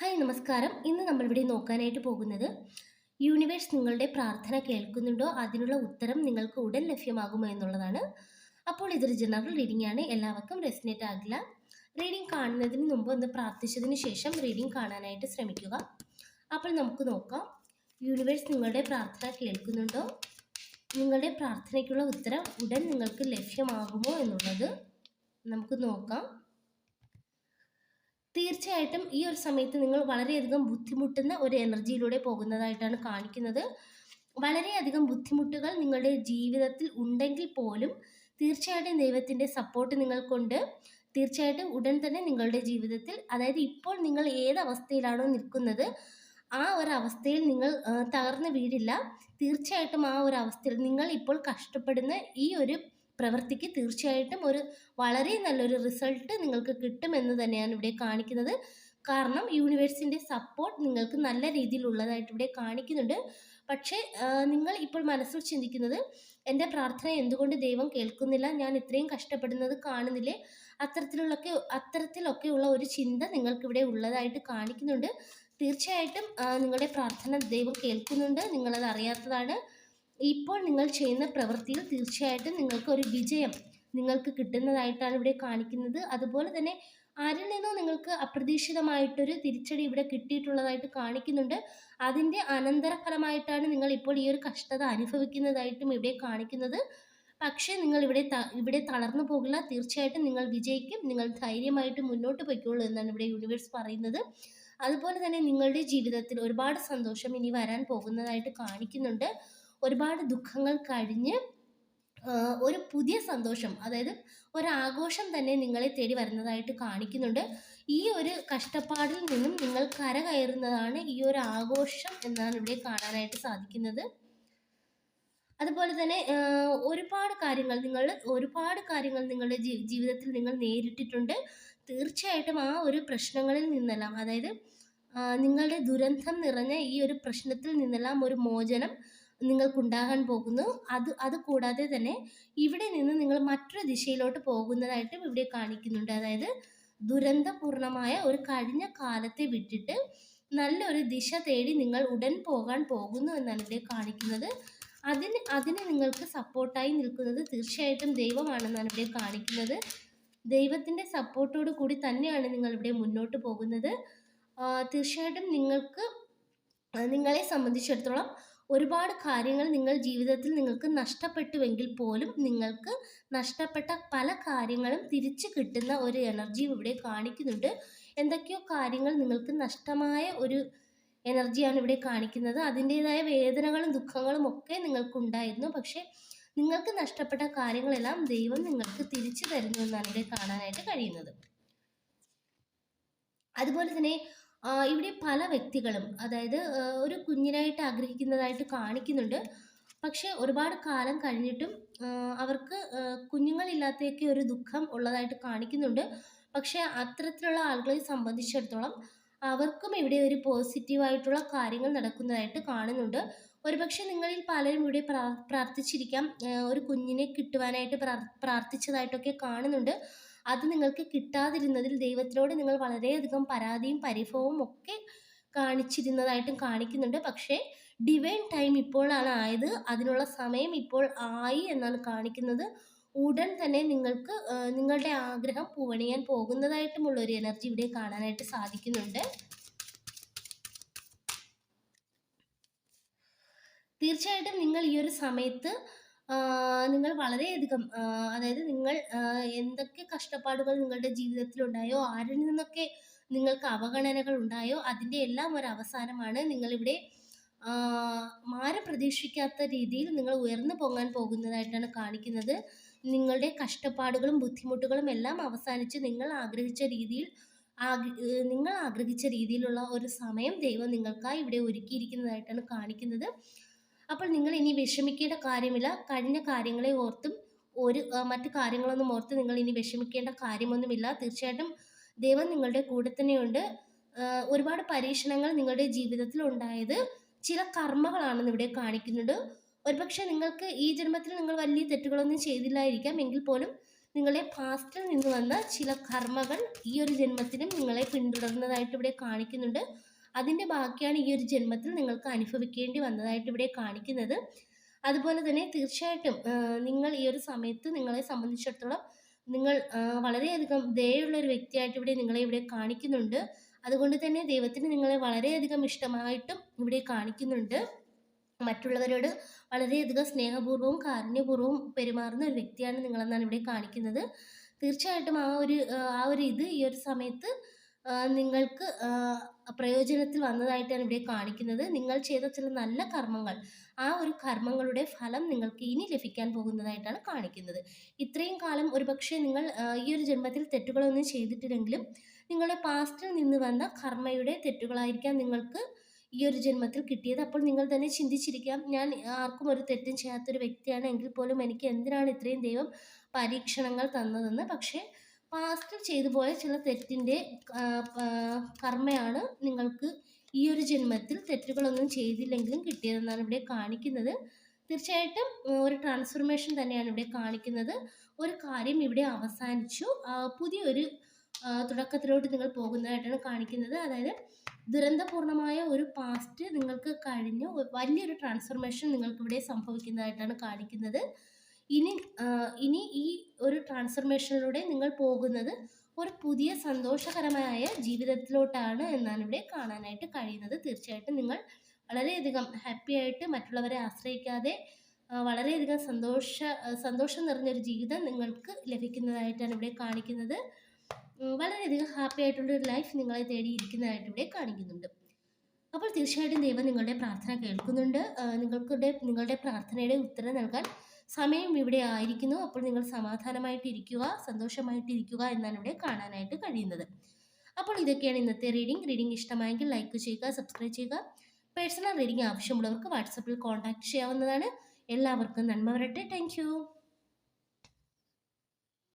Hi നമസ്കാരം. ഇന്ന് നമ്മളിവിടെ നോക്കാനായിട്ട് പോകുന്നത് യൂണിവേഴ്സ് നിങ്ങളുടെ പ്രാർത്ഥന കേൾക്കുന്നുണ്ടോ, അതിനുള്ള ഉത്തരം നിങ്ങൾക്ക് ഉടൻ ലഭ്യമാകുമോ എന്നുള്ളതാണ്. അപ്പോൾ ഇതൊരു ജനറൽ റീഡിംഗ് ആണ്, എല്ലാവർക്കും റെസിനേറ്റ് ആകില്ല. റീഡിംഗ് കാണുന്നതിന് മുമ്പ് ഒന്ന് പ്രാർത്ഥിച്ചതിന് ശേഷം റീഡിംഗ് കാണാനായിട്ട് ശ്രമിക്കുക. അപ്പോൾ നമുക്ക് നോക്കാം, യൂണിവേഴ്സ് നിങ്ങളുടെ പ്രാർത്ഥന കേൾക്കുന്നുണ്ടോ, നിങ്ങളുടെ പ്രാർത്ഥനയ്ക്കുള്ള ഉത്തരം ഉടൻ നിങ്ങൾക്ക് ലഭ്യമാകുമോ എന്നുള്ളത് നമുക്ക് നോക്കാം. തീർച്ചയായിട്ടും ഈ ഒരു സമയത്ത് നിങ്ങൾ വളരെയധികം ബുദ്ധിമുട്ടുന്ന ഒരു എനർജിയിലൂടെ പോകുന്നതായിട്ടാണ് കാണിക്കുന്നത്. വളരെയധികം ബുദ്ധിമുട്ടുകൾ നിങ്ങളുടെ ജീവിതത്തിൽ ഉണ്ടെങ്കിൽ പോലും തീർച്ചയായിട്ടും ദൈവത്തിൻ്റെ സപ്പോർട്ട് നിങ്ങൾക്കുണ്ട്. തീർച്ചയായിട്ടും ഉടൻ തന്നെ നിങ്ങളുടെ ജീവിതത്തിൽ, അതായത് ഇപ്പോൾ നിങ്ങൾ ഏത് അവസ്ഥയിലാണോ നിൽക്കുന്നത് ആ ഒരു അവസ്ഥയിൽ നിങ്ങൾ തകർന്ന് വീഴില്ല. തീർച്ചയായിട്ടും ആ ഒരു അവസ്ഥയിൽ നിങ്ങൾ ഇപ്പോൾ കഷ്ടപ്പെടുന്ന ഈ ഒരു പ്രവൃത്തിക്ക് തീർച്ചയായിട്ടും ഒരു വളരെ നല്ലൊരു റിസൾട്ട് നിങ്ങൾക്ക് കിട്ടുമെന്ന് തന്നെയാണ് ഇവിടെ കാണിക്കുന്നത്. കാരണം യൂണിവേഴ്സിൻ്റെ സപ്പോർട്ട് നിങ്ങൾക്ക് നല്ല രീതിയിലുള്ളതായിട്ട് ഇവിടെ കാണിക്കുന്നുണ്ട്. പക്ഷേ നിങ്ങൾ ഇപ്പോൾ മനസ്സിൽ ചിന്തിക്കുന്നത്, എൻ്റെ പ്രാർത്ഥന എന്തുകൊണ്ട് ദൈവം കേൾക്കുന്നില്ല, ഞാൻ ഇത്രയും കഷ്ടപ്പെടുന്നത് കാണുന്നില്ലേ, അത്തരത്തിലൊക്കെയുള്ള ഒരു ചിന്ത നിങ്ങൾക്കിവിടെ ഉള്ളതായിട്ട് കാണിക്കുന്നുണ്ട്. തീർച്ചയായിട്ടും നിങ്ങളുടെ പ്രാർത്ഥന ദൈവം കേൾക്കുന്നുണ്ട്, നിങ്ങളത് അറിയാത്തതാണ്. ഇപ്പോൾ നിങ്ങൾ ചെയ്യുന്ന പ്രവൃത്തിയിൽ തീർച്ചയായിട്ടും നിങ്ങൾക്ക് ഒരു വിജയം നിങ്ങൾക്ക് കിട്ടുന്നതായിട്ടാണ് ഇവിടെ കാണിക്കുന്നത്. അതുപോലെ തന്നെ ആരിൽ നിന്നോ നിങ്ങൾക്ക് അപ്രതീക്ഷിതമായിട്ടൊരു തിരിച്ചടി ഇവിടെ കിട്ടിയിട്ടുള്ളതായിട്ട് കാണിക്കുന്നുണ്ട്. അതിൻ്റെ അനന്തരഫലമായിട്ടാണ് നിങ്ങൾ ഇപ്പോൾ ഈ ഒരു കഷ്ടത അനുഭവിക്കുന്നതായിട്ടും ഇവിടെ കാണിക്കുന്നത്. പക്ഷേ നിങ്ങൾ ഇവിടെ തളർന്നു പോകില്ല. തീർച്ചയായിട്ടും നിങ്ങൾ വിജയിക്കും. നിങ്ങൾ ധൈര്യമായിട്ട് മുന്നോട്ട് പോയിക്കോളൂ എന്നാണ് ഇവിടെ യൂണിവേഴ്സ് പറയുന്നത്. അതുപോലെ തന്നെ നിങ്ങളുടെ ജീവിതത്തിൽ ഒരുപാട് സന്തോഷം ഇനി വരാൻ പോകുന്നതായിട്ട് കാണിക്കുന്നുണ്ട്. ഒരുപാട് ദുഃഖങ്ങൾ കഴിഞ്ഞ് ഒരു പുതിയ സന്തോഷം, അതായത് ഒരാഘോഷം തന്നെ നിങ്ങളെ തേടി വരുന്നതായിട്ട് കാണിക്കുന്നുണ്ട്. ഈ ഒരു കഷ്ടപ്പാടിൽ നിന്നും നിങ്ങൾ കരകയറുന്നതാണ് ഈ ഒരു ആഘോഷം എന്നാണ് ഇവിടെ കാണാനായിട്ട് സാധിക്കുന്നത്. അതുപോലെ തന്നെ ഒരുപാട് കാര്യങ്ങൾ നിങ്ങളുടെ ജീവിതത്തിൽ നിങ്ങൾ നേരിട്ടിട്ടുണ്ട്. തീർച്ചയായിട്ടും ആ ഒരു പ്രശ്നങ്ങളിൽ നിന്നെല്ലാം, അതായത് നിങ്ങളുടെ ദുരന്തം നിറഞ്ഞ ഈ ഒരു പ്രശ്നത്തിൽ നിന്നെല്ലാം ഒരു മോചനം നിങ്ങൾക്കുണ്ടാകാൻ പോകുന്നു. അത് കൂടാതെ തന്നെ ഇവിടെ നിന്ന് നിങ്ങൾ മറ്റൊരു ദിശയിലോട്ട് പോകുന്നതായിട്ടും ഇവിടെ കാണിക്കുന്നുണ്ട്. അതായത് ദുരന്തപൂർണമായ ഒരു കഴിഞ്ഞ കാലത്തെ വിട്ടിട്ട് നല്ലൊരു ദിശ തേടി നിങ്ങൾ ഉടൻ പോകാൻ പോകുന്നു എന്നാണ് ഇവിടെ കാണിക്കുന്നത്. അതിന് നിങ്ങൾക്ക് സപ്പോർട്ടായി നിൽക്കുന്നത് തീർച്ചയായിട്ടും ദൈവമാണെന്നാണ് ഇവിടെ കാണിക്കുന്നത്. ദൈവത്തിൻ്റെ സപ്പോർട്ടോട് കൂടി തന്നെയാണ് നിങ്ങൾ ഇവിടെ മുന്നോട്ട് പോകുന്നത്. തീർച്ചയായിട്ടും നിങ്ങളെ സംബന്ധിച്ചിടത്തോളം ഒരുപാട് കാര്യങ്ങൾ നിങ്ങൾ ജീവിതത്തിൽ നിങ്ങൾക്ക് നഷ്ടപ്പെട്ടുവെങ്കിൽ പോലും നിങ്ങൾക്ക് നഷ്ടപ്പെട്ട പല കാര്യങ്ങളും തിരിച്ചു കിട്ടുന്ന ഒരു എനർജി ഇവിടെ കാണിക്കുന്നുണ്ട്. എന്തൊക്കെയോ കാര്യങ്ങൾ നിങ്ങൾക്ക് നഷ്ടമായ ഒരു എനർജിയാണ് ഇവിടെ കാണിക്കുന്നത്. അതിൻ്റെതായ വേദനകളും ദുഃഖങ്ങളും ഒക്കെ നിങ്ങൾക്കുണ്ടായിരുന്നു. പക്ഷേ നിങ്ങൾക്ക് നഷ്ടപ്പെട്ട കാര്യങ്ങളെല്ലാം ദൈവം നിങ്ങൾക്ക് തിരിച്ചു തരുന്നു എന്നാണ് ഇവിടെ കാണാനായിട്ട് കഴിയുന്നത്. അതുപോലെ തന്നെ ഇവിടെ പല വ്യക്തികളും, അതായത് ഒരു കുഞ്ഞിനായിട്ട് ആഗ്രഹിക്കുന്നതായിട്ട് കാണിക്കുന്നുണ്ട്. പക്ഷേ ഒരുപാട് കാലം കഴിഞ്ഞിട്ടും അവർക്ക് കുഞ്ഞുങ്ങളില്ലാത്തയൊക്കെ ഒരു ദുഃഖം ഉള്ളതായിട്ട് കാണിക്കുന്നുണ്ട്. പക്ഷേ അത്തരത്തിലുള്ള ആളുകളെ സംബന്ധിച്ചിടത്തോളം അവർക്കും ഇവിടെ ഒരു പോസിറ്റീവായിട്ടുള്ള കാര്യങ്ങൾ നടക്കുന്നതായിട്ട് കാണുന്നുണ്ട്. ഒരുപക്ഷെ നിങ്ങളിൽ പലരും ഇവിടെ പ്രാർത്ഥിച്ചിരിക്കാം, ഒരു കുഞ്ഞിനെ കിട്ടുവാനായിട്ട് പ്രാർത്ഥിച്ചതായിട്ടൊക്കെ കാണുന്നുണ്ട്. അത് നിങ്ങൾക്ക് കിട്ടാതിരുന്നതിൽ ദൈവത്തിനോട് നിങ്ങൾ വളരെയധികം പരാതിയും പരിഭവവും ഒക്കെ കാണിച്ചിരുന്നതായിട്ടും കാണിക്കുന്നുണ്ട്. പക്ഷേ ഡിവൈൻ ടൈം ഇപ്പോഴാണ് ആയത്, അതിനുള്ള സമയം ഇപ്പോൾ ആയി എന്നാണ് കാണിക്കുന്നത്. ഉടൻ തന്നെ നിങ്ങൾക്ക് നിങ്ങളുടെ ആഗ്രഹം പൂവണിയാൻ പോകുന്നതായിട്ടുമുള്ള ഒരു എനർജി ഇവിടെ കാണാനായിട്ട് സാധിക്കുന്നുണ്ട്. തീർച്ചയായിട്ടും നിങ്ങൾ ഈ ഒരു സമയത്ത് നിങ്ങൾ വളരെയധികം, അതായത് നിങ്ങൾ എന്തൊക്കെ കഷ്ടപ്പാടുകൾ നിങ്ങളുടെ ജീവിതത്തിലുണ്ടായോ, ആരിൽ നിന്നൊക്കെ നിങ്ങൾക്ക് അവഗണനകൾ ഉണ്ടായോ, അതിൻ്റെ എല്ലാം ഒരു അവസാനമാണ്. നിങ്ങളിവിടെ ആരും പ്രതീക്ഷിക്കാത്ത രീതിയിൽ നിങ്ങൾ ഉയർന്നു പോകാൻ പോകുന്നതായിട്ടാണ് കാണിക്കുന്നത്. നിങ്ങളുടെ കഷ്ടപ്പാടുകളും ബുദ്ധിമുട്ടുകളും എല്ലാം അവസാനിച്ച് നിങ്ങൾ ആഗ്രഹിച്ച രീതിയിലുള്ള ഒരു സമയം ദൈവം നിങ്ങൾക്കായി ഇവിടെ ഒരുക്കിയിരിക്കുന്നതായിട്ടാണ് കാണിക്കുന്നത്. അപ്പോൾ നിങ്ങൾ ഇനി വിഷമിക്കേണ്ട കാര്യമില്ല. കഴിഞ്ഞ കാര്യങ്ങളെ ഓർത്തും മറ്റു കാര്യങ്ങളൊന്നും ഓർത്ത് നിങ്ങൾ ഇനി വിഷമിക്കേണ്ട കാര്യമൊന്നുമില്ല. തീർച്ചയായിട്ടും ദൈവം നിങ്ങളുടെ കൂടെ തന്നെയുണ്ട്. ഒരുപാട് പരീക്ഷണങ്ങൾ നിങ്ങളുടെ ജീവിതത്തിൽ ഉണ്ടായത് ചില കർമ്മകളാണെന്ന് ഇവിടെ കാണിക്കുന്നുണ്ട്. ഒരുപക്ഷെ നിങ്ങൾക്ക് ഈ ജന്മത്തിൽ നിങ്ങൾ വലിയ തെറ്റുകളൊന്നും ചെയ്തില്ലായിരിക്കാം, എങ്കിൽ പോലും നിങ്ങളുടെ പാസ്റ്റിൽ നിന്ന് വന്ന ചില കർമ്മകൾ ഈ ഒരു ജന്മത്തിലും നിങ്ങളെ പിന്തുടർന്നതായിട്ട് ഇവിടെ കാണിക്കുന്നുണ്ട്. അതിൻ്റെ ബാക്കിയാണ് ഈ ഒരു ജന്മത്തിൽ നിങ്ങൾക്ക് അനുഭവിക്കേണ്ടി വന്നതായിട്ട് ഇവിടെ കാണിക്കുന്നത്. അതുപോലെ തന്നെ തീർച്ചയായിട്ടും നിങ്ങൾ ഈ ഒരു സമയത്ത് നിങ്ങളെ സംബന്ധിച്ചിടത്തോളം നിങ്ങൾ വളരെയധികം ദയുള്ള ഒരു വ്യക്തിയായിട്ട് നിങ്ങളെ ഇവിടെ കാണിക്കുന്നുണ്ട്. അതുകൊണ്ട് തന്നെ ദൈവത്തിന് നിങ്ങളെ വളരെയധികം ഇഷ്ടമായിട്ടും ഇവിടെ കാണിക്കുന്നുണ്ട്. മറ്റുള്ളവരോട് വളരെയധികം സ്നേഹപൂർവ്വവും കാരുണ്യപൂർവ്വവും പെരുമാറുന്ന ഒരു വ്യക്തിയാണ് നിങ്ങളെന്നാണ് ഇവിടെ കാണിക്കുന്നത്. തീർച്ചയായിട്ടും ആ ഒരു ഇത് ഈ ഒരു സമയത്ത് നിങ്ങൾക്ക് പ്രയോജനത്തിൽ വന്നതായിട്ടാണ് ഇവിടെ കാണിക്കുന്നത്. നിങ്ങൾ ചെയ്ത ചില നല്ല കർമ്മങ്ങൾ, ആ ഒരു കർമ്മങ്ങളുടെ ഫലം നിങ്ങൾക്ക് ഇനി ലഭിക്കാൻ പോകുന്നതായിട്ടാണ് കാണിക്കുന്നത്. ഇത്രയും കാലം ഒരുപക്ഷെ നിങ്ങൾ ഈ ഒരു ജന്മത്തിൽ തെറ്റുകളൊന്നും ചെയ്തിട്ടില്ലെങ്കിലും നിങ്ങളുടെ പാസ്റ്റിൽ നിന്ന് വന്ന കർമ്മയുടെ തെറ്റുകളായിരിക്കാം നിങ്ങൾക്ക് ഈ ഒരു ജന്മത്തിൽ കിട്ടിയത്. അപ്പോൾ നിങ്ങൾ തന്നെ ചിന്തിച്ചിരിക്കാം, ഞാൻ ആർക്കും ഒരു തെറ്റും ചെയ്യാത്തൊരു വ്യക്തിയാണ്, എങ്കിൽ പോലും എനിക്ക് എന്തിനാണ് ഇത്രയും ദൈവം പരീക്ഷണങ്ങൾ തന്നതെന്ന്. പക്ഷേ പാസ്റ്റിൽ ചെയ്തു പോയ ചില തെറ്റിൻ്റെ കർമ്മയാണ് നിങ്ങൾക്ക് ഈ ഒരു ജന്മത്തിൽ തെറ്റുകളൊന്നും ചെയ്തില്ലെങ്കിലും കിട്ടിയതെന്നാണ് ഇവിടെ കാണിക്കുന്നത്. തീർച്ചയായിട്ടും ഒരു ട്രാൻസ്ഫർമേഷൻ തന്നെയാണ് ഇവിടെ കാണിക്കുന്നത്. ഒരു കാര്യം ഇവിടെ അവസാനിച്ചു, പുതിയൊരു തുടക്കത്തിലോട്ട് നിങ്ങൾ പോകുന്നതായിട്ടാണ് കാണിക്കുന്നത്. അതായത് ദുരന്തപൂർണമായ ഒരു പാസ്റ്റ് നിങ്ങൾക്ക് കഴിഞ്ഞു, വലിയൊരു ട്രാൻസ്ഫർമേഷൻ നിങ്ങൾക്ക് ഇവിടെ സംഭവിക്കുന്നതായിട്ടാണ് കാണിക്കുന്നത്. ഇനി ഈ ഒരു ട്രാൻസ്ഫർമേഷനിലൂടെ നിങ്ങൾ പോകുന്നത് ഒരു പുതിയ സന്തോഷകരമായ ജീവിതത്തിലോട്ടാണ് എന്നാണ് ഇവിടെ കാണാനായിട്ട് കഴിയുന്നത്. തീർച്ചയായിട്ടും നിങ്ങൾ വളരെയധികം ഹാപ്പി ആയിട്ട് മറ്റുള്ളവരെ ആശ്രയിക്കാതെ വളരെയധികം സന്തോഷം നിറഞ്ഞൊരു ജീവിതം നിങ്ങൾക്ക് ലഭിക്കുന്നതായിട്ടാണ് ഇവിടെ കാണിക്കുന്നത്. വളരെയധികം ഹാപ്പി ആയിട്ടുള്ളൊരു ലൈഫ് നിങ്ങളെ തേടിയിരിക്കുന്നതായിട്ട് ഇവിടെ കാണിക്കുന്നുണ്ട്. അപ്പോൾ തീർച്ചയായിട്ടും ദൈവം നിങ്ങളുടെ പ്രാർത്ഥന കേൾക്കുന്നുണ്ട്. നിങ്ങളുടെ പ്രാർത്ഥനയുടെ ഉത്തരം നൽകാൻ സമയം ഇവിടെ ആയിരിക്കുന്നു. അപ്പോൾ നിങ്ങൾ സമാധാനമായിട്ടിരിക്കുക, സന്തോഷമായിട്ടിരിക്കുക എന്നാണ് ഇവിടെ കാണാനായിട്ട് കഴിയുന്നത്. അപ്പോൾ ഇതൊക്കെയാണ് ഇന്നത്തെ റീഡിംഗ് ഇഷ്ടമായെങ്കിൽ ലൈക്ക് ചെയ്യുക, സബ്സ്ക്രൈബ് ചെയ്യുക. പേഴ്സണൽ റീഡിംഗ് ആവശ്യമുള്ളവർക്ക് വാട്സപ്പിൽ കോൺടാക്ട് ചെയ്യാവുന്നതാണ്. എല്ലാവർക്കും നന്മ വരട്ടെ. താങ്ക്